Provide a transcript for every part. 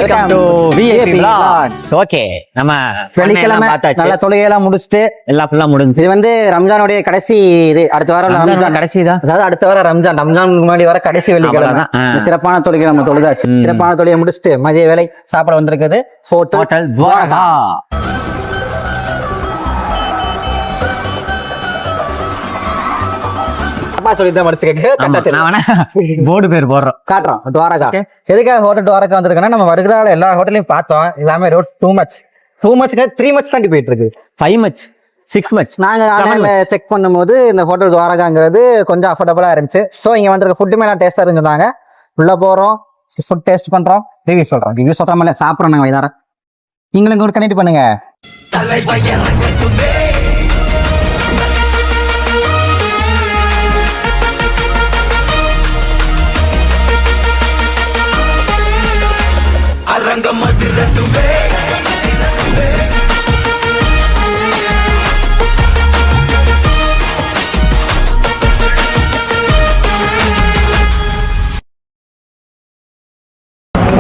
Welcome to VIP Vlogs. Okay, நம்ம வெள்ளிக்கிழமை நல்ல தொழுகையெல்லாம் முடிச்சுட்டு எல்லாம் ஃபுல்லா முடிஞ்சு. இது வந்து ரம்ஜானுடைய கடைசி இது. அடுத்த வாரம் ரம்ஜான் கடைசிதான், அதாவது அடுத்த வாரம் ரம்ஜானுக்கு முன்னாடி வர கடைசி வெள்ளிக்கிழமை. சிறப்பான தொழுகை நம்ம தொழுதாச்சு. சிறப்பான தொழுகை முடிச்சுட்டு மதிய வேலை சாப்பிட வந்திருக்குது ஹோட்டல் துவாரகா. போர்டு பேர் போடுறோம், காட்டுறோம். துவாரகா எதுக்காக ஹோட்டல் துவாரகா வந்திருக்கோம்னா, நம்ம வருகிற எல்லா ஹோட்டலையும் பார்த்தோம். எல்லாமே ரோட் டூ மச் 3 மச் தாண்டி போயிட்டு இருக்கு. 5 மச் 6 மச். நாங்க ஆன்லைன்ல செக் பண்ணும்போது இந்த ஹோட்டல் துவாரகாங்கிறது கொஞ்சம் அஃபோர்டபுளா இருந்துச்சு. ஸோ இங்க வந்திருக்க ஃபுட்டுமே எல்லாம் டேஸ்டா இருக்குன்னு சொன்னாங்க. உள்ள போறோம், ஃபுட் டேஸ்ட் பண்றோம், ரிவ்யூ சொல்றோம். சாப்பிட்றோம். நாங்க வைதாரம் நீங்களும் கூட கனெக்ட் பண்ணுங்க.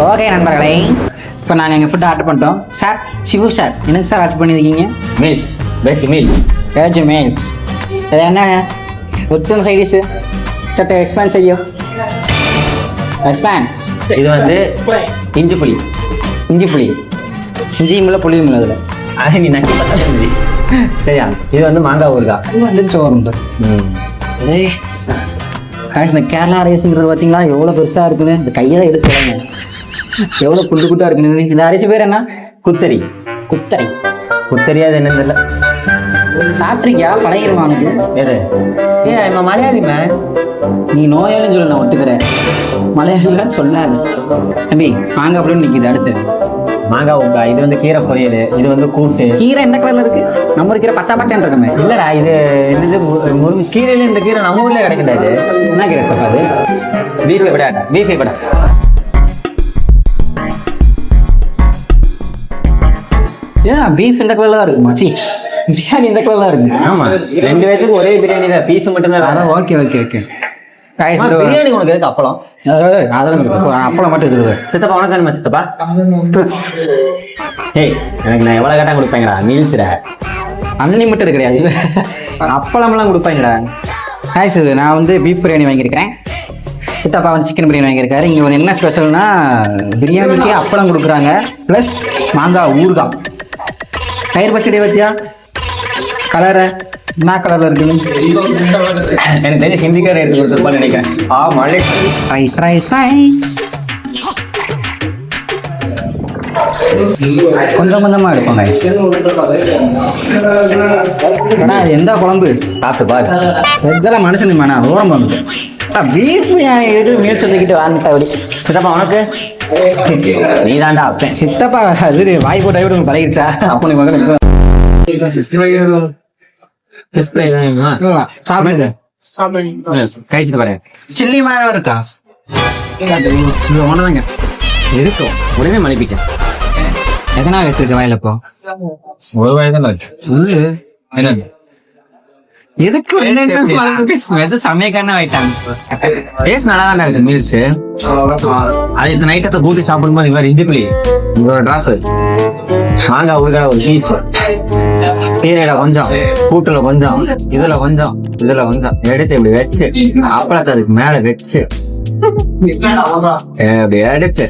ஓகே நண்பர்களே, இப்போ நாங்கள் எங்கள் ஃபுட் ஆர்டர் பண்ணிட்டோம். சார் சிவு சார், எனக்கு சார் ஆர்டர் பண்ணியிருக்கீங்க? Meals, veg meals. இது என்ன ஒருத்தன் சைடிஷு சட்ட எக்ஸ்பிளைன் செய்யும். எக்ஸ்பிளைன். இது வந்து இஞ்சி புளி இஞ்சியும் இல்லை புளியும் இல்லை. அதில் அது நீ நக்கி பார்த்தா சரியா. இது வந்து மாங்காய் ஊறுகாய். இது வந்து சோறுண்டு. இந்த கேரளா ரைஸுங்கிறது பார்த்தீங்களா எவ்வளோ பெருசாக இருக்குன்னு. இந்த கையை தான் எடுத்து வரங்க, எவ்வளோ குட்டா இருக்குன்னு. இந்த அரிசி பேர் என்ன? குத்தரி. அது என்னன்னு தெரியல. சாப்பிட்ருக்கியா? பழகிடுவானுக்கு. எது? நம்ம மலையாளிமே. நீ நோயாளின்னு சொல்லு, நான் ஒத்துக்கிறேன். மலையாளின்னு சொல்லாது தம்பி. மாங்காய் அப்படின்னு நிற்கிது. அடுத்து மாங்காய் ஊறுகாய். இது வந்து கீரை பொரியல். இது வந்து கூட்டு. கீரை என்ன கலர்ல இருக்கு? நம்ம ஒரு கீரை பச்சான்னு இருக்குமே. இல்லடா, இது என்னது கீரையில இந்த கீரை நம்ம ஊர்ல கிடைக்கின்றது. என்ன கீரை தப்பாது? பீஃபை விட ஏன் பீஃப் இந்த கலர்ல தான் இருக்குமா? சி, பிரியாணி இந்த கலர்ல தான் இருக்கு. ஆமா, 2 பேருக்கு ஒரே பிரியாணி தான், பீஸ் மட்டும் தான். அதான் ஓகே. பிரியாணி உனக்கு எதுக்கு அப்பளம்? அதெல்லாம் அப்பளம் மட்டும் இருக்குது. சித்தப்பா உனக்கு வேணுமா? சித்தப்பா ஏய், எனக்கு நான் எவ்வளவு கேட்டா கொடுப்பேங்கடா மீல்ஸ்டா. அன்லிமிட்டட் கிடையாது, அப்பளம்லாம் கொடுப்பாங்கடா. ஹாய்ஸ், நான் வந்து பீஃப் பிரியாணி வாங்கியிருக்கிறேன். சித்தப்பா வந்து சிக்கன் பிரியாணி வாங்கியிருக்காரு. இங்கே ஒரு என்ன ஸ்பெஷல்னா, பிரியாணிக்கு அப்பளம் கொடுக்குறாங்க, ப்ளஸ் மாங்காய் ஊறுகாய். தயிர் பச்சடி பத்தியா கலரை என்ன கலர்ல இருக்குன்னு எனக்கு தெரிஞ்ச ஹிந்திக்கார எடுத்து கொடுத்துருப்பான்னு நினைக்கிறேன். ரைஸ் கொஞ்சமா எடுப்போம். அது எந்த குழம்பு சாப்பிட்டு பாரு. வெஜ்ஜெல்லாம் மனுஷனுக்கு வேணா ஓரம் பண்ணுது. பீஃப் எது மீல் சொல்லிக்கிட்டு வாங்கிட்டா அப்படி. சித்தப்பா உனக்கு நீ தாண்டா அப்பேன். சித்தப்பா அது வாய் போட்டு விட பழகிடுச்சா? அப்போ நீ மகன் கைச்சிட்டு பாரு. சில்லி மாதிரி இருக்கா? ஒண்ணுதாங்க இருக்கும். உடனே மலைப்பிக்க எதனா வச்சிருக்க வாயில? இப்போ ஒரு வாய் தான் எதுக்கு சமயக்காரனா ஆயிட்டாங்க. டேஸ்ட் நல்லா தான் இருக்கு மீல்ஸ். அது இந்த நைட்டத்தை கூட்டி சாப்பிடும்போது இவர் இஞ்சி புளி, இவரோட டிராப், மாங்காய் ஊறுகாய் ஒரு பீஸ், கீரையில கொஞ்சம், கூட்டுல கொஞ்சம், இதுல கொஞ்சம் எடுத்து இப்படி வச்சு அப்பளத்தை அதுக்கு மேல வச்சு இப்படி எடுத்து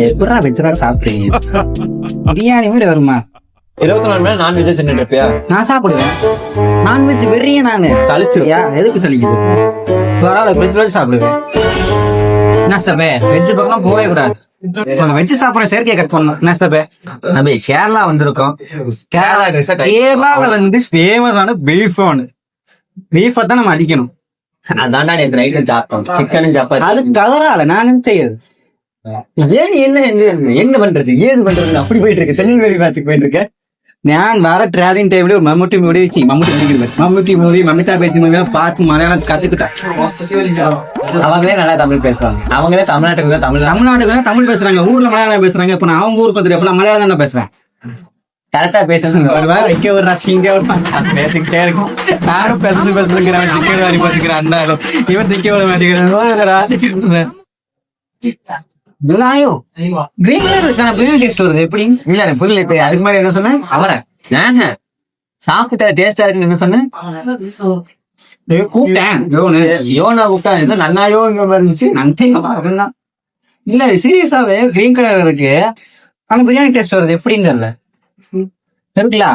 எப்படா வச்சுடா சாப்பிடுறீங்க? பிரியாணி மாதிரி வருமா? 24 மணி நேரம் நான்வெஜ் தின்னுட்டு இருப்பியா? நான் சாப்பிடுவேன் நான்வெஜ் வெறிய. நானு சலிச்சிருயா? எதுக்கு சலிக்குது? பரவாயில்ல, வெஜ் வச்சு சாப்பிடுவேன். என்ன வெஜ் பக்கம் போகவே கூடாது. வெஜ் சாப்பிட செயற்கையை கட் பண்ணணும். என்ன நம்ம கேரளா வந்திருக்கோம். கேரளால வந்து ஃபேமஸான பீஃப் தான் நம்ம அடிக்கணும். அதான்டா நேற்று நைட்டு சாப்பிட்டோம், சிக்கனும் சாப்பாடு. அது தவறால நான் செய்யுது. ஏன் என்ன பண்றது ஏது பண்றது அப்படி போயிட்டு இருக்கு. திருநெல்வேலி மேட்சுக்கு போயிட்டு இருக்க. நான் வர டிராவலிங் டைம்ல ஒரு மம்முட்டி மூவி மம்மிதா பேசி பார்த்து மலையாளம் கத்துக்கிட்டேன். அவங்களே நல்லா தமிழ் பேசுவாங்க. அவங்களே தமிழ்நாட்டுக்கு தமிழ் பேசுறாங்க. ஊர்ல மலையாளம் பேசுறாங்க. இப்ப நான் அவங்க ஊருக்கு வந்துட்டு மலையாளம் தான் பேசுறேன். கரெக்டா பேசணும். ஒரு மாதிரி வைக்க ஒரு ரசிங்க பேசிக்கிட்டே இருக்கும். நானும் பேசுறேன் சிக்கன் வாரி பார்த்துக்கிறேன். அந்த இவன் திக்க விட மாட்டேங்கிறான். கிரீன் கலர் இருக்கான பிரியாணி டேஸ்ட் வருது எப்படி? இல்ல எனக்கு புரியல. இப்ப அதுக்கு மாதிரி என்ன சொன்னேன்? அவரை சாப்பிட்ட டேஸ்டா இருக்குன்னு என்ன சொன்னேன்? கூப்பிட்டேன் யோனா கூப்பிட்டா ஏதோ நன்னாயோ இங்க மாதிரி இருந்துச்சு. அப்படின்னா இல்ல சீரியஸாவே கிரீன் கலர் இருக்கு ஆனா பிரியாணி டேஸ்ட் வருது எப்படின்னு தெரியல. இருக்குல்ல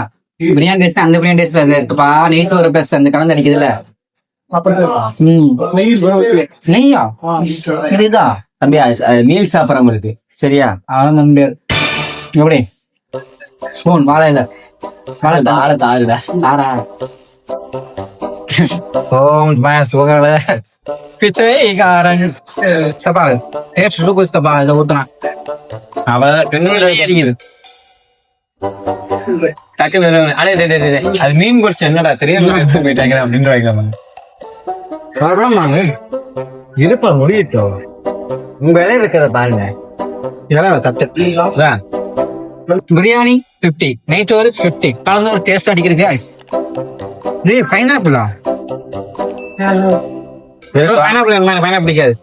பிரியாணி டேஸ்ட் அந்த பிரியாணி டேஸ்ட் வருது இருக்குப்பா. நெய் சோறு பேச அந்த கலந்து அடிக்குதுல்ல. நெய்யா இதுதா தம்பி மீல் சாப்பிடறாம இருக்கு சரியா? அதான் முடியாது. எப்படி ஸ்பூன் வாழை இல்ல வாழை தாருடா. ஓம் சுகால பிச்சைக்காரன் தபால் டேஸ்ட் லூக்கோஸ் தபால் இதை ஊத்துறான். அடிக்குது டக்குன்னு அது மீன் பொரிச்சு என்னடா தெரியும் போயிட்டாங்க அப்படின்னு வைக்கலாம். இருப்பா முடியட்டும். உங்க இலையில இருக்கிறத பாருங்க. இதெல்லாம் தட்டு பிரியாணி 50 நெய்ச்சோறு 50 கலந்து ஒரு டேஸ்ட் அடிக்கிறது. இது பைனாப்பிளா? பைனாப்பிள் பிடிக்காது.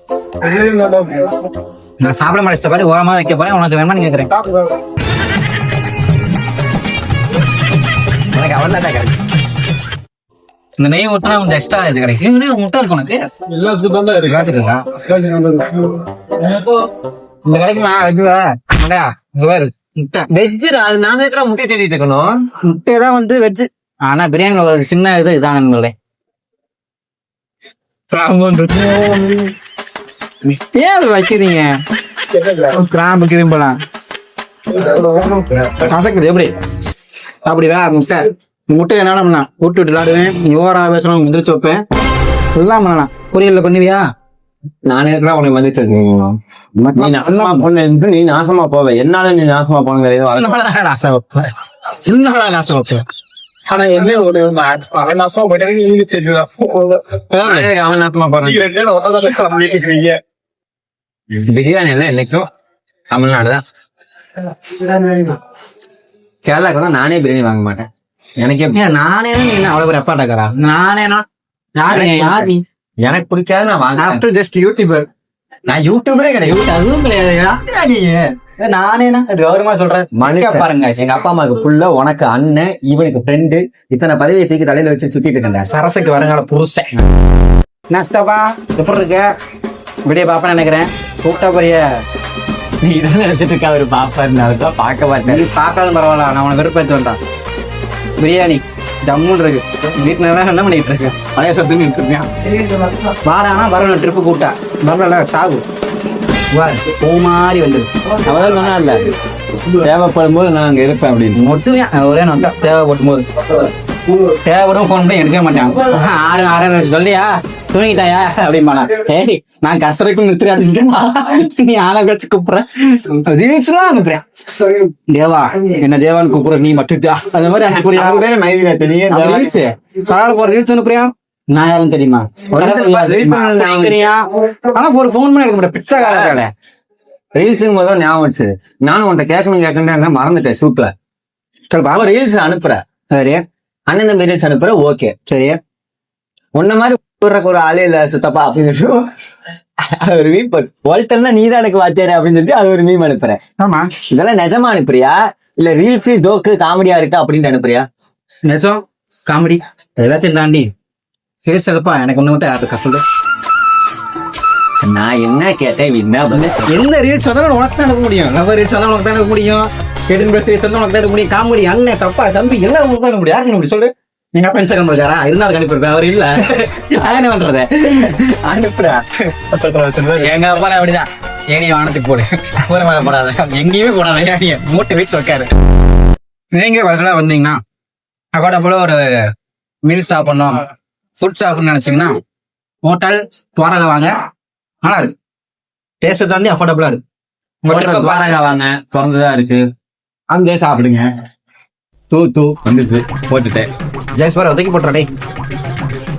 நான் சாப்பிட மாட்டேன் பாரு ஓரமா வைக்க போறேன். உனக்கு வேணுமான்னு கேட்கறேன். எனக்கு அவன் தான் கிடைக்கும். இந்த நெய் ஊற்றினா கொஞ்சம் எக்ஸ்ட்ரா இது கிடைக்கும். முட்டை இருக்கும் உனக்கு எல்லாத்துக்கும் தான் காத்துக்கா இந்த கிடைக்குமா? வைக்குவா இங்க பாரு முட்டை வெஜ். அது நாங்க இருக்கிற முட்டை தேடிட்டு இருக்கணும். முட்டை தான் வந்து வெஜ். ஆனா பிரியாணி ஒரு சின்ன இது இதான் நண்பர்களே. ஏன் அது வைக்கிறீங்க? கிராம்பு கிரும்பலாம் கசக்குது எப்படி? அப்படிவா முட்டை முட்டை என்ன பண்ணா விட்டு விட்டு விளாடுவேன். நீ ஓரா பேசணும் முந்திரிச்சு வைப்பேன் எல்லாம் பண்ணலாம். பொரியல்ல பண்ணுவியா? நானே இருக்கிற உனக்கு வந்துட்டு இருக்கேன். நீ நாசமா போன நீ நாசமா போவ. என்னால நீ நாசமா போன நாசம் வைப்பேன். ஆனா என்ன ஒரு அவன் நாசமா போயிட்டு அவன் நாசமா போறான். பிரியாணி எல்லாம் என்னைக்கும் தமிழ்நாடுதான். கேரளாக்கு தான் நானே பிரியாணி வாங்க மாட்டேன். எனக்கே நானே நீ என்ன அவ்வளவு பேர் அப்பாட்டாக்காரா? நானேனா யார் நீ? எனக்கு பிடிக்காது. நான் வாங்க ஆஃப்டர் ஜஸ்ட் யூடியூபர். நான் யூடியூபரே கிடையாது. அதுவும் கிடையாது. நானேனா கௌரவமா சொல்றேன். மனுஷன் பாருங்க. எங்க அப்பா அம்மாவுக்கு ஃபுல்லா உனக்கு அண்ணன் இவனுக்கு ஃப்ரெண்டு இத்தனை பதவியை தூக்கி தலையில வச்சு சுத்திட்டு இருக்கேன். சரசுக்கு வருங்கால புருஷன். நஷ்டப்பா எப்படி இருக்க? இப்படியே பாப்பா நினைக்கிறேன். கூப்பிட்டா பெரிய நீ இதான் நினைச்சிட்டு இருக்கா ஒரு பாப்பாருன்னு பார்க்க மாட்டேன். நீ பார்த்தாலும் பரவாயில்ல. நான் உனக்கு விருப்பத்து வந்தான். பிரியாணி ஜம்முன்னு இருக்கு. வீட்டுல என்ன பண்ணிட்டு இருக்கு? பழைய சொத்துன்னு இருக்கேன். வாடானா வரணும் ட்ரிப்பு கூப்பிட்டா வரல சாகு பூ மாதிரி வந்துரு. அவதான் சொன்னா இல்ல தேவைப்படும் போது நான் அங்க இருப்பேன் அப்படின்னு. மட்டும் ஒரே நோட்டா தேவைப்படும் போது தேவைப்படும் போன் பண்ணி எடுக்கவே மாட்டேன். 6 சொல்லியா தூங்கிட்டாயா அப்படின்பானா? ஏய் நான் கத்துறதுக்கும் நிறுத்தி அடிச்சுட்டேன்னா நீ ஆளை வச்சு கூப்பிடுறேன். அனுப்புறேன் தேவா என்ன தேவான்னு கூப்பிடுற நீ மட்டுட்டா அந்த மாதிரி அனுப்புறியா? தெரியும் போற ரீல்ஸ் அனுப்புறியா? நான் யாரும் தெரியுமா? ஆனா ஒரு போன் பண்ணி எடுக்க மாட்டேன். பிச்சை கால ரீல்ஸுக்கும் போது ஞாபகம் வச்சு நானும் உன்ட்ட கேட்கணும் மறந்துட்டேன். சூப்பர் சரி பாபா ரீல்ஸ் அனுப்புற. சரி அண்ணன் தம்பி ரீல்ஸ் அனுப்புற. ஓகே சரி உன்ன மாதிரி ஒரு ஆளே இல்ல சுத்தப்பா அப்படின்னு சொல்லிட்டு ஒரு மீம் வேர்ல்டன்னா நீதான் எனக்கு வாத்தியாரு அப்படின்னு சொல்லிட்டு அது ஒரு மீம் அனுப்புறேன். ஆமா இதெல்லாம் நிஜமா அனுப்புறியா இல்ல ரீல்ஸ் ஜோக்கு காமெடியா இருக்கா அப்படின்னு அனுப்புறியா? நிஜம் காமெடி எல்லாத்தையும் தாண்டி ரீல்ஸ் எழுப்பா எனக்கு ஒண்ணு மட்டும் யாரு கஷ்டம். நான் என்ன கேட்டேன் எந்த ரீல்ஸ் வந்தாலும் உனக்கு தான் அனுப்ப முடியும். லவ் ரீல்ஸ் வந்தாலும் உனக்கு தான் அனுப்ப முடியும். கேட்டின் பிளஸ் ரீல்ஸ் வந்து உனக்கு தான் அனுப்ப முடியும். காமெடி அண்ணன் தப்பா தம்பி எல்லாம் உனக்கு தான் அனுப்ப முடியும். யாருக்கு அப்படி சொல்லு? எங்க அப்பா இன்ஸ்டாகிராம் இருக்காரா? இருந்தாலும் அனுப்பிருப்பேன். அவர் இல்ல என்ன பண்றது அனுப்புறேன். எங்க அப்பா அப்படிதான் ஏனி வானத்துக்கு போடு ஊர மேல போடாத எங்கேயுமே போடாத ஏனிய மூட்டை வீட்டுல வைக்காரு. நீங்க வரலா வந்தீங்கன்னா அக்கோட போல ஒரு மீல் சாப்பிடணும் ஃபுட் சாப்பிடணும்னு நினைச்சீங்கன்னா ஹோட்டல் துவாரகா வாங்க. நல்லா இருக்கு. டேஸ்ட் தாண்டி அஃபோர்டபுளா இருக்கு. துவாரகா வாங்க திறந்துதான் இருக்கு. அங்கே சாப்பிடுங்க. தூ வந்துச்சு போட்டுட்டேன். ஜெயஸ்வரா தூக்கி போட்டுறே.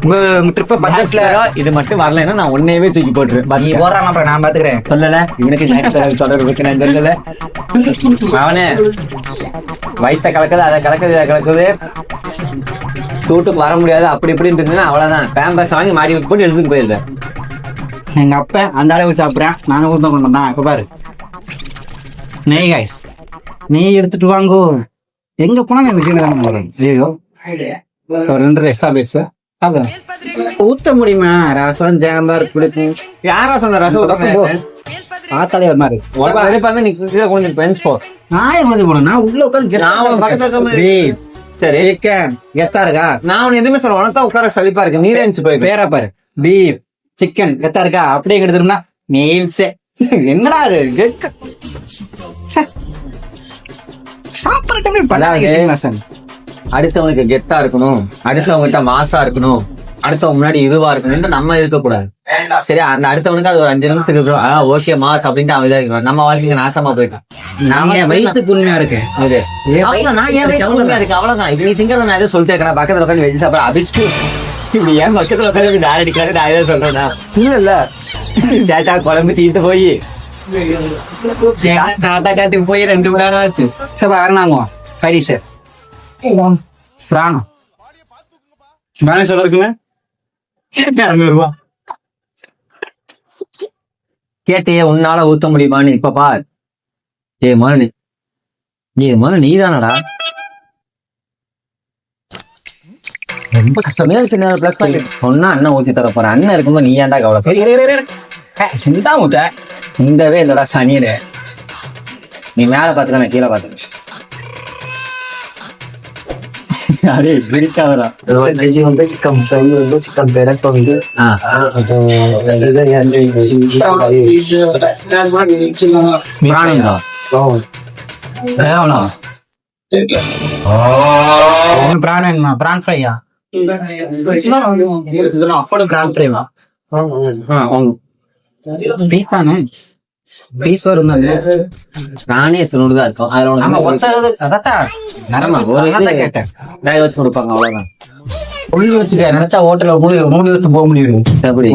உங்க ட்ரிப் பட்ஜெட்ல இது மட்டும் வரலன்னா நான் உன்னையவே தூக்கி போட்டுருவேன். நீ போடுறான் அப்புறம் நான் பாத்துக்கிறேன். சொல்லல இவனுக்கு தொடர்பு இருக்கு நான் சொல்லல. அவனே வயிற்ற கலக்குது, அதை கலக்குது, இதை கலக்குது, சூட்டுக்கு வர முடியாது, அப்படி இப்படின்னு இருந்ததுன்னா அவ்வளவுதான். பேம்பர்ஸ் வாங்கி மாடி போட்டு எடுத்துட்டு போயிருந்தேன். எங்க அப்பா அந்த அளவுக்கு சாப்பிட்றேன், நானும் ஊத்த கொண்டு வந்தேன். இப்ப பாரு நெய் காய்ஸ், நெய் எடுத்துட்டு வாங்கோ. எங்க போனா நான் விஜயம் ஐயோ ஒரு 2 எக்ஸ்ட்ரா பேட்ஸ் ஊத்த முடியுமா? ரசம் சாம்பார் புளிப்பு யாரா சொன்ன ரசம் பார்த்தாலே ஒரு மாதிரி நீ கீழே கொஞ்சம் பெஞ்ச் போ. நான் கொஞ்சம் போனேன், நான் உள்ள உட்காந்து சரி கெத்தா இருக்கா? நான் உன்னை எதுவுமே சொல்ல, உனக்கு உட்கார சளிப்பா இருக்கு. நீரே இருந்துச்சு போய் பேரா பாரு, பீஃப் சிக்கன் கெத்தா இருக்கா? அப்படியே எடுத்துட்டோம்னா மீல்ஸே. என்னடா அது சாப்பிட்ற அடுத்தவனுக்கு கெத்தா இருக்கணும், அடுத்தவங்கிட்ட மாசா இருக்கணும், அடுத்தவங்க முன்னாடி இதுவா இருக்கணும் நம்ம இருக்கக்கூடாது. சரி, அந்த அடுத்தவனுக்கு அது ஒரு 5 நிமிஷத்துக்கு இருக்கிறோம், ஓகே மாஸ் அப்படின்ட்டு அவன் இதா இருக்கிறோம். நம்ம வாழ்க்கைக்கு நாசமா போயிட்டான். நாம வயிற்றுக்கு உண்மையா இருக்கேன். நான் ஏன் உண்மையா இருக்கு அவ்வளவுதான். இது நீ திங்கிறத நான் எதுவும் சொல்லிட்டு இருக்கேன். பக்கத்துல உட்காந்து வெஜ் சாப்பிட அபிஷ்டு இப்படி ஏன் பக்கத்துல உட்காந்து நான் அடிக்கிறாரு, நான் எதாவது சொல்றேன்னா இல்ல சேட்டா குழம்பு தீர்த்து போய் டாட்டா காட்டி போய் 2 மணி நேரம் ஆச்சு. சரி வரனாங்க கறி சார் பிராணம் பேலன்ஸ் எவ்வளோ இருக்குங்க? 200 ரூபா கேட்டே உன்னால ஊத்த முடியுமான்னு இப்ப பார். மரணி நீ தானடா ரொம்ப கஷ்டமே இருந்துச்சு. பிளஸ் பாயிண்ட் சொன்னா அண்ணன் ஊசி தர போற. அண்ணன் இருக்கும்போது நீ ஏன்டா கவலை? சிந்தா மூத்த சிந்தவே இல்லடா சனியில. நீ மேல பாத்துக்க, நான் கீழே பாத்துக்க. அரே பிரிக்காதடா. சிக்கன் ஃப்ரை வந்து சிக்கன் பெரட் வந்து பிரான் பிரான் ஃப்ரையா? அப்போட பிரான் ஃப்ரைவா? பீஸ் தானே? பீஸ் வரும் நானே 90 தான் இருக்கும். கேட்டேன் வேக வச்சு கொடுப்பாங்க, அவ்வளவுதான். புள்ளி வச்சுக்க நினைச்சா ஹோட்டல்ல மூணு வச்சு போக முடியும்.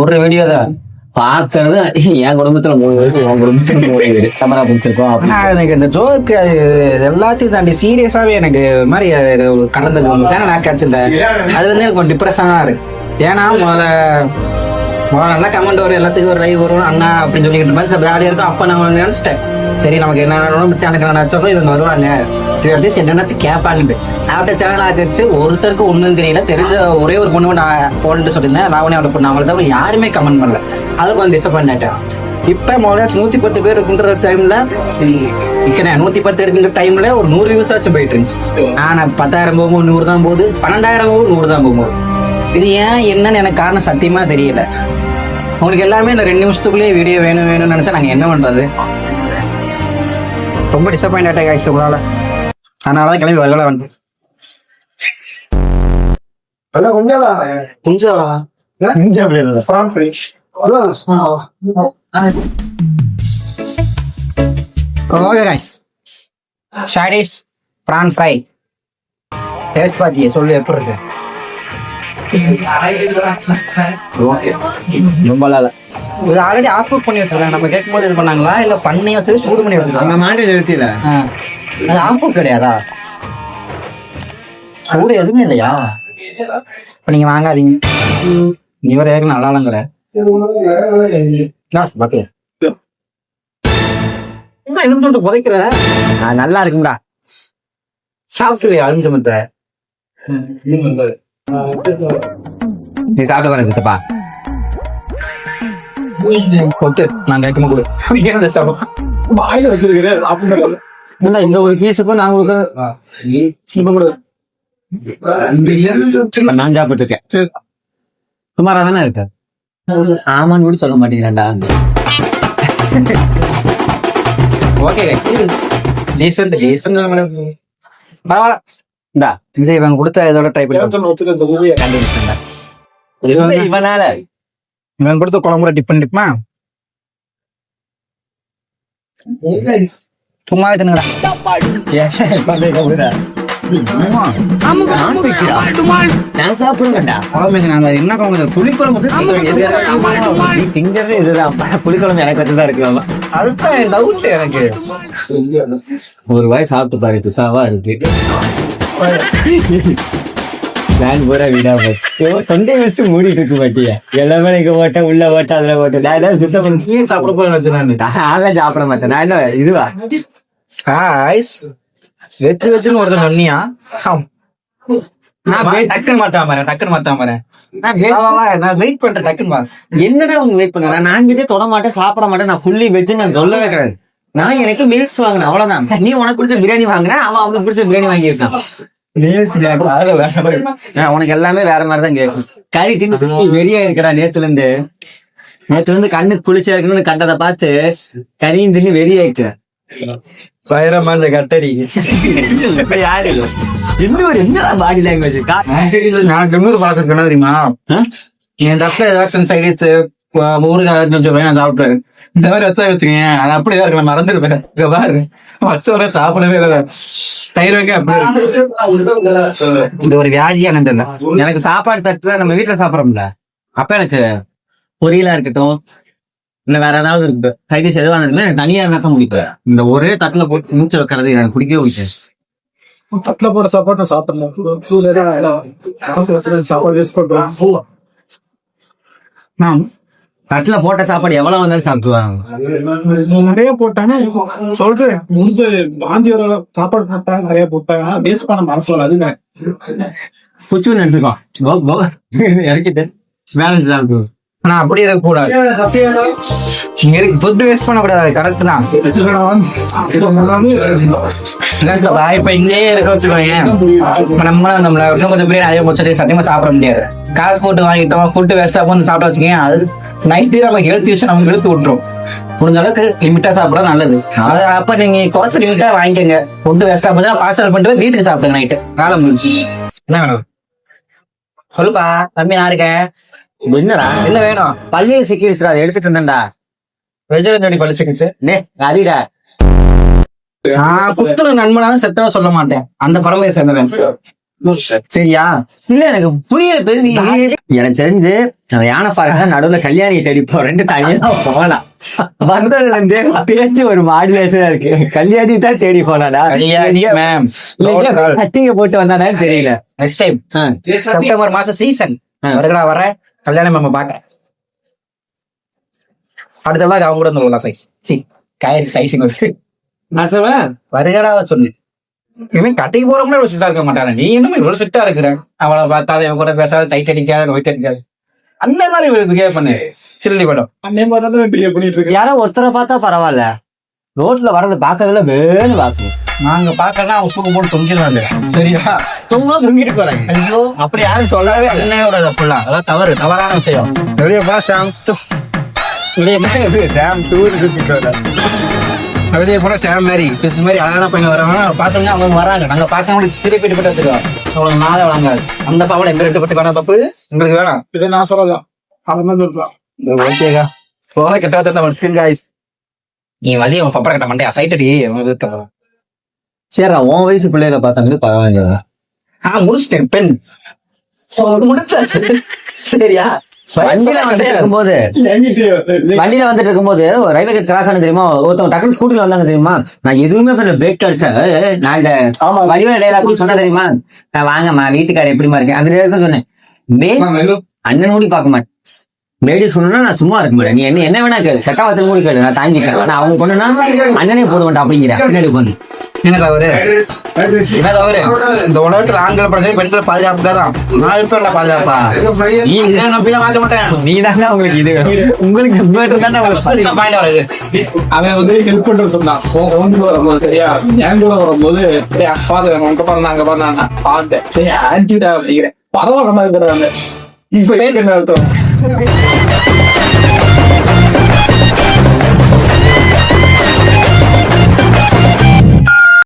ஒரு வீடியோ தான் பாக்குறது. என் குடும்பத்துல 3 பேருக்கு, உன் குடும்பத்துல 3 பேரு கேமரா பிடிச்சிருக்கோம். எனக்கு இந்த ஜோக்கு எல்லாத்தையும் தாண்டி சீரியஸாவே எனக்கு ஒரு மாதிரி கடந்தது நான் கிடைச்சிருந்தேன். அது வந்து எனக்கு கொஞ்சம் டிப்ரெஷனா இருக்கு. ஏன்னா முதல்ல நல்லா கமெண்ட் வரும், எல்லாத்துக்கும் ஒரு லைவ் வரும் அண்ணா அப்படின்னு சொல்லிக்கிட்டு மாதிரி ஜாலியா இருக்கும். அப்ப நான் நினைச்சிட்டேன் சரி நமக்கு என்ன சேனலுக்கு நான் நினைச்சோம் இவங்க வருவாங்க என்னன்னாச்சு கேட்பாங்கட்டு. நான் சேனல் ஆக்கிடுச்சு, ஒருத்தருக்கு ஒன்றும் தெரியல. தெரிஞ்ச ஒரே ஒரு பொண்ணு நான் போட்டு சொல்லியிருந்தேன், நான் உடனே அவளை பொண்ணு அவளை தவிர யாருமே கமெண்ட் பண்ணல. அதை கொஞ்சம் டிசப்பாயிண்ட் ஆயிட்டேன். இப்ப முதல்ல 110 பேர் இருக்குன்ற டைம்ல 110 இருக்குன்ற டைம்ல ஒரு 100 வியூஸ் ஆச்சு போயிட்டு இருந்துச்சு. ஆனா 10,000 போகும்போது 100 தான் போகுது, 12,000 போகுது 100 தான் போகும்போது. இது ஏன் என்னன்னு எனக்கு காரணம் சத்தியமா தெரியல. உங்களுக்கு எல்லாமே இந்த 2 நிமிஷத்துக்குள்ளேயே வீடியோ வேணும்னு நினைச்சா நாங்க என்ன பண்றது? ரொம்ப டிசப்பாயிண்ட் ஆயிட்டேன் காய்ச்சி உங்களால. அதனாலதான் கிளம்பி வரல வந்து பிரான் ஃப்ரை டேஸ்ட் பாத்தியே சொல்லு எப்படி இருக்கு? ரொம்ப இது ஆல்ரெடி ஆஃப் குக் பண்ணி வச்சிருக்காங்க. நம்ம கேட்கும் போது இது பண்ணாங்களா இல்ல பண்ணி வச்சது சூடு பண்ணி வச்சிருக்காங்க? மாட்டி நிறுத்தில அது ஆஃப் குக் கிடையாதா? சூடு எதுவுமே இல்லையா? இப்ப நீங்க வாங்காதீங்க. நீ ஒரு ஏற்கனவே நல்லாலங்கிற புதைக்கிற நல்லா இருக்கும்டா. சாப்பிட்டு அழிஞ்சமத்த நீ சாப்பிட்டு பாருங்க சித்தப்பா. கொத்து நான் கேட்கும் போது வாயில வச்சிருக்கிறேன் அப்படின்னு இந்த ஒரு பீஸுக்கும் நான் உங்களுக்கு நான் சாப்பிட்டு இருக்கேன். சுமாரா தானே இருக்க? ஆமான்னு கூட சொல்ல மாட்டேங்கிறேன்டா. ஓகே பரவாயில்ல. இந்தா இது இவன் கொடுத்த இதோட டைப் இவனால இவன் கொடுத்த குழம்புல டிப் பண்ணி டிப்பா சும்மா தின்னுடா. நான் சாப்பிடுவேன்டா. நாங்க என்ன குழம்பு? புளிக்குழம்பு திங்கிறது இதுதான். புளிக்குழம்பு எனக்கு வச்சுதான் இருக்கு. அதுதான் டவுட் எனக்கு. ஒரு வாய் சாப்பிட்டு பாரு, துசாவா இருக்கு. நான் பூரா வீடா தொண்டை வச்சுட்டு மூடிட்டு இருக்கு மாட்டியா, எல்லாமே எனக்கு ஓட்ட உள்ள ஓட்ட அதுல ஓட்ட. நான் சுத்தம் பண்ணி சாப்பிட போய் வச்சு நான் சாப்பிட மாட்டேன். நான் என்ன இதுவா வெச்சுன்னு ஒருத்தன் சொன்னியா? நான் டக்குன்னு மாட்டாமறேன். நான் வெயிட் பண்றேன். டக்குன்னு என்னடா அவங்க வெயிட் பண்ண, நான் நான்வெஜ்ஜே தொட மாட்டேன், சாப்பிட மாட்டேன், நான் ஃபுல்லி வெஜ் நான் சொல்லவே கிடையாது. நான் எனக்கு மீல்ஸ் வாங்கினேன், அவ்வளவுதான். நீ உனக்கு பிடிச்ச பிரியாணி வாங்கினேன், அவன் அவனுக்கு பிடிச்ச பிரியாணி வாங்கியிருக்கான். உனக்கு எல்லாமே வேற மாதிரிதான் கேட்கும். கறி தின்னு வெறியா இருக்கடா. நேத்துல இருந்து கண்ணுக்கு குளிச்சா இருக்கணும்னு கண்டதை பார்த்து கறியும் தின்னு வெறியாயிட்டு பயரமா இந்த கட்டடி. இன்னொரு என்னடா பாடி லாங்குவேஜ். நான் இன்னொரு பழக்கம் சொன்ன தெரியுமா? என் தப்புல ஏதாச்சும் சைடு ஊருக்கு நான் சாப்பிட்டேன். இந்த மாதிரி வச்சா வச்சுக்கேன், அது அப்படிதான் இருக்கு. நான் மறந்துருப்பேன். இங்க பாரு, வச்சவரை சாப்பிடவே இல்லை. தயிர் வைக்க அப்படி இந்த ஒரு வியாதியான தெரியல. எனக்கு சாப்பாடு தட்டுல நம்ம வீட்டுல சாப்பிடறோம்ல, அப்ப எனக்கு பொரியலா இருக்கட்டும் இல்ல வேற ஏதாவது இருக்கட்டும், சைடிஷ் எதுவா இருந்தாலுமே எனக்கு தனியா இருந்தா தான் முடிப்பேன். இந்த ஒரே தட்டுல போட்டு மூச்சு வைக்கிறது எனக்கு பிடிக்கவே பிடிக்காது. தட்டுல போற சாப்பாடு சாப்பிடலாம். தட்டுல போட்ட சாப்பாடு எவ்வளவு வந்தாலும் சாப்பிடுவாங்க. நிறைய போட்டாங்க சொல்றேன். முடிஞ்ச பாந்தி வர சாப்பாடு போட்டா நிறைய போட்டாங்க. வேஸ்ட் பண்ண மனசு வராது. புச்சுன்னு எடுத்துக்கோ, இறக்கிட்டு வேலை சாப்பிடுவோம். ஆனா அப்படி இருக்க கூடாது. ஃபுட் வேஸ்ட் பண்ணக்கூடாது. கரெக்ட் தான். இப்ப இங்கேயே இருக்க வச்சுக்கோங்க, நம்மள இன்னும் கொஞ்சம் பேர் அதே முச்சத்தை சத்தியமா சாப்பிட முடியாது. காசு போட்டு வாங்கிட்டோம், ஃபுட்டு வேஸ்டா போய் சாப்பிட வச்சுக்கோங்க, அது நைட்டு நம்ம ஹெல்த் இஷ்யூ நமக்கு இழுத்து விட்டுரும். முடிஞ்ச அளவுக்கு லிமிட்டா சாப்பிட நல்லது. அது அப்ப நீங்க குறைச்ச லிமிட்டா வாங்கிக்கோங்க. ஃபுட்டு வேஸ்டா போச்சா பார்சல் பண்ணிட்டு வீட்டுக்கு சாப்பிடுங்க. நைட்டு வேலை முடிஞ்சு. என்ன வேணும் சொல்லுப்பா தம்பி. நான் இருக்கேன். என்னடா என்ன வேணும்? பள்ளியில் சிக்கிடுச்சுடா, அதை எடுத்துட்டு இருந்தேன்டா. வெஜிடபிள் பள்ளி சிக்கிச்சு அடிடா. நான் குத்துற நண்பனாலும் செத்தவ சொல்ல மாட்டேன். அந்த பரம்பரையை சேர்ந்தவன். சரியா? இல்ல எனக்கு புரியல பெரிய. எனக்கு தெரிஞ்சு யானை பாருங்க நடுவுல கல்யாணியை தேடி போறேன் தனியா போகலாம். வந்ததுல இருந்தே பேச்சு ஒரு மாடுலேஷனா இருக்கு. கல்யாணி தான் தேடி போனாடா. கட்டிங்க போட்டு வந்தானே தெரியல. நெக்ஸ்ட் டைம் செப்டம்பர் மாசம் சீசன் வருகடா வர கல்யாணம் நம்ம பாக்குறேன். அடுத்த விழா அவங்க கூட இந்த சைஸ் கயிறு சைஸிங் வருகடா சொல்லு. இவன் கட்டிக்கு போறோம்னா இவ்வளவு சிட்டா இருக்க மாட்டானே. நீ இன்னும் இவ்வளவு சிட்டா இருக்கிற. அவளை பார்த்தாலும் இவன் கூட பேசாத, டைட் அடிக்காது, ஒயிட் அடிக்காது. அந்த மாதிரி பிஹேவ் பண்ணு. சில்லி படம் அண்ணே மாதிரி பிஹேவ் பண்ணிட்டு இருக்கு. யாரோ ஒருத்தரை பார்த்தா பரவாயில்ல, ரோட்ல வர்றது பாக்குறதுல வேணும் பாக்கணும். நாங்க பாக்கலாம் அவங்க சூக்கு போட்டு தொங்கிடுவாங்க. சரியா? தொங்கிட்டு போறாங்க. ஐயோ அப்படி யாரும் சொல்லவே அண்ணனோட தப்புலாம். அதெல்லாம் தவறான விஷயம். வெளியப்பா சாம் சாம் டூர் வெளியே போனா சேம் மாதிரி பிஸ் மாதிரி அழகான பையன் வராங்க. பார்த்தோம்னா அவங்க வராங்க. நாங்க பார்க்க திருப்பி போட்டு வச்சிருக்கோம். அவ்வளவு நாளே வழங்காது. அந்த பாவம் எங்க ரெண்டு பட்டு வேணாம். தப்பு உங்களுக்கு வேணாம். இதை நான் சொல்லலாம். அவன் சொல்லலாம். ஓகேகா போல கெட்ட ஸ்கின் காய்ஸ். நீ வழி அவன் பப்பரை கட்ட மாட்டேன் சைட்டடி. சரி உன் வயசு பிள்ளைகளை பார்த்தாங்க பரவாயில்ல. முடிச்சிட்டேன். பெண் முடிச்சாச்சு. சரியா? வண்டியில வந்துட்டு இருக்கும்போது ரயில்வே கேட் கிராஸ் ஆனது தெரியுமா? ஒருத்தவங்க டக்குனு ஸ்கூட்டில வந்தாங்க தெரியுமா? நான் எதுவுமே பண்ணல, பிரேக் அடிச்சேன். நான் இந்த வடிவ டைலாக் சொன்ன தெரியுமா? நான் வாங்கம்மா வீட்டுக்கார எப்படிமா இருக்கேன் அந்த டைலாக் தான் சொன்னேன். அண்ணன் கூடி பார்க்க மாட்டேன். லேடி சொன்னா நான் சும்மா இருக்க மாட்டேன். நீ என்ன வேணா கேளு, சட்டாவத்தில் கூட கேளு, நான் தாங்கிக்கிறேன். ஆனா அவங்க பொண்ணுனா அண்ணனே போட மாட்டேன் அப்படிங்கிறேன். பின்னாடி வந்து என்ன தவறு? என்ன தவறு? இந்த உலகத்துல ஆண்கள் பிரச்சனை பெண்கள் பாதுகாப்புக்காக தான். நான் இருப்பேன் பாதுகாப்பா. நீ நம்பிலாம் வாங்க மாட்டேன். நீ தானே உங்களுக்கு இது உங்களுக்கு அவன் வந்து ஹெல்ப் பண்றது சொன்னான். வரும்போது சரியா என் கூட வரும்போது பாத்து அங்க பாருங்க அங்க பாருங்க பார்த்தேன். சரி ஆன்டிடா அப்படிங்கிறேன். பரவாயில்ல இருக்கிறாங்க. இப்ப என்ன அர்த்தம்?